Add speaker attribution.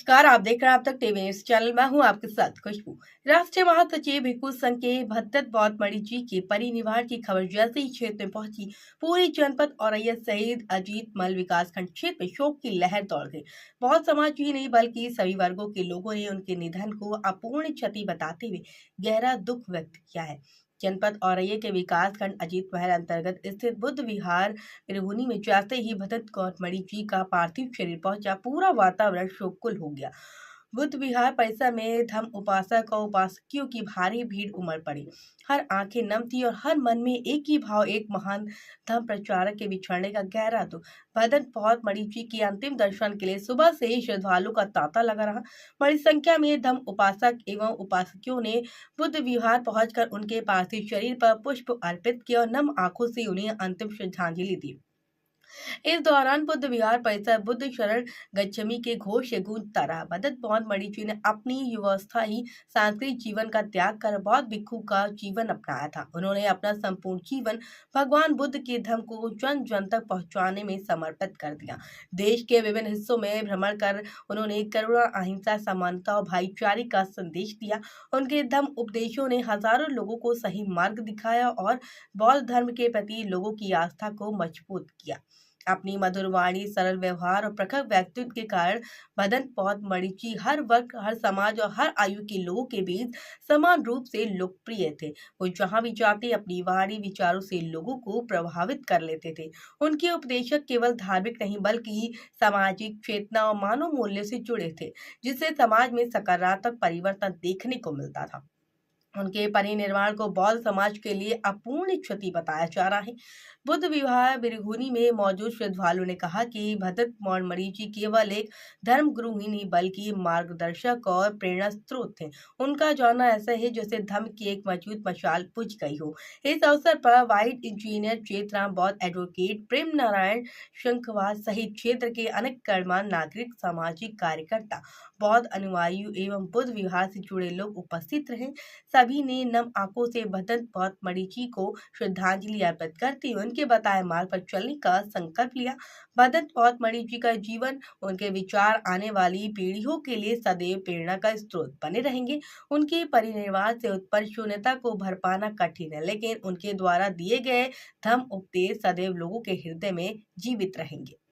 Speaker 1: नमस्कार, आप देख रहे हैं आप तक टीवी न्यूज चैनल। मैं हूं आपके साथ खुशबू। राष्ट्रीय महासचिव भिक्षु संघ के भद्दत बौद्ध मणि जी के परिनिर्वाण की खबर जैसे ही क्षेत्र में पहुंची, पूरी जनपद औरैया सहित अजीत मल विकासखंड क्षेत्र में शोक की लहर दौड़ गई। बौद्ध समाज ही नहीं बल्कि सभी वर्गों के लोगों ने उनके निधन को अपूर्ण क्षति बताते हुए गहरा दुख व्यक्त किया है। जनपद औरैया के विकासखंड अजीत महल अंतर्गत स्थित बुद्ध विहार बिरहुनी में जैसे ही भगत गौतमणि जी का पार्थिव शरीर पहुंचा, पूरा वातावरण शोककुल हो गया। बुद्ध विहार परिसर में धम्म उपासक और उपासकियों की भारी भीड़ उमड़ पड़ी। हर आंखें नम थी और हर मन में एक ही भाव, एक महान धम्म प्रचारक के बिछड़ने का गहरा दुख। भदन बहुत मणि जी के अंतिम दर्शन के लिए सुबह से ही श्रद्धालुओं का तांता लगा रहा। बड़ी संख्या में धम्म उपासक एवं उपासकियों ने बुद्ध विहार पहुंचकर उनके पार्थिव शरीर पर पुष्प अर्पित किए और नम आंखों से उन्हें अंतिम श्रद्धांजलि दी। इस दौरान बुद्ध विहार परिसर बुद्ध शरण गच्छमी के घोष से गूंजता रहा। भगत बौद्ध मणि जी ने अपनी युवावस्था ही सांस्कृतिक जीवन का त्याग कर बौद्ध भिक्षु का जीवन अपनाया था। उन्होंने अपना संपूर्ण जीवन भगवान बुद्ध के धर्म को जन जन तक पहुंचाने में समर्पित कर दिया। देश के विभिन्न हिस्सों में भ्रमण कर उन्होंने करुणा, अहिंसा, समानता और भाईचारे का संदेश दिया। उनके धम्म उपदेशों ने हजारों लोगों को सही मार्ग दिखाया और बौद्ध धर्म के प्रति लोगों की आस्था को मजबूत किया। अपनी मधुर वाणी, सरल व्यवहार और प्रखर व्यक्तित्व के कारण भगत बौद्ध मणि जी हर वर्ग, हर समाज और हर आयु के लोगों के बीच समान रूप से लोकप्रिय थे। वो जहां भी जाते अपनी वाणी, विचारों से लोगों को प्रभावित कर लेते थे। उनके उपदेशक केवल धार्मिक नहीं बल्कि सामाजिक चेतना और मानव मूल्य से जुड़े थे, जिससे समाज में सकारात्मक परिवर्तन देखने को मिलता था। उनके परिनिर्वाण को बौद्ध समाज के लिए अपूर्ण क्षति बताया जा रहा है। बुद्ध विहार बिरहुनी में मौजूद श्रद्धालुओं ने कहा कि भगत बौद्ध मणि जी केवल एक धर्म गुरु ही नहीं बल्कि मार्गदर्शक और प्रेरणा स्रोत थे। उनका जाना ऐसा है जैसे धर्म की एक मजबूत मशाल बुझ गई हो। इस अवसर पर वाइट इंजीनियर चेतराम, बौद्ध एडवोकेट प्रेम नारायण शंखवास सहित क्षेत्र के अनेक गणमान्य नागरिक, सामाजिक कार्यकर्ता, बौद्ध अनुयायी एवं बुद्ध विहार से जुड़े लोग उपस्थित रहे। सभी ने नम आंखों से भगत बौद्ध मणि जी को श्रद्धांजलि अर्पित करते हुए उनके बताए मार्ग पर चलने का संकल्प लिया। भगत बौद्ध मणि जी का जीवन, उनके विचार आने वाली पीढ़ियों के लिए सदैव प्रेरणा का स्रोत बने रहेंगे। उनके परिनिर्वाण से उत्पन्न शून्यता को भर पाना कठिन है, लेकिन उनके द्वारा दिए गए धम्म उपदेश सदैव लोगों के हृदय में जीवित रहेंगे।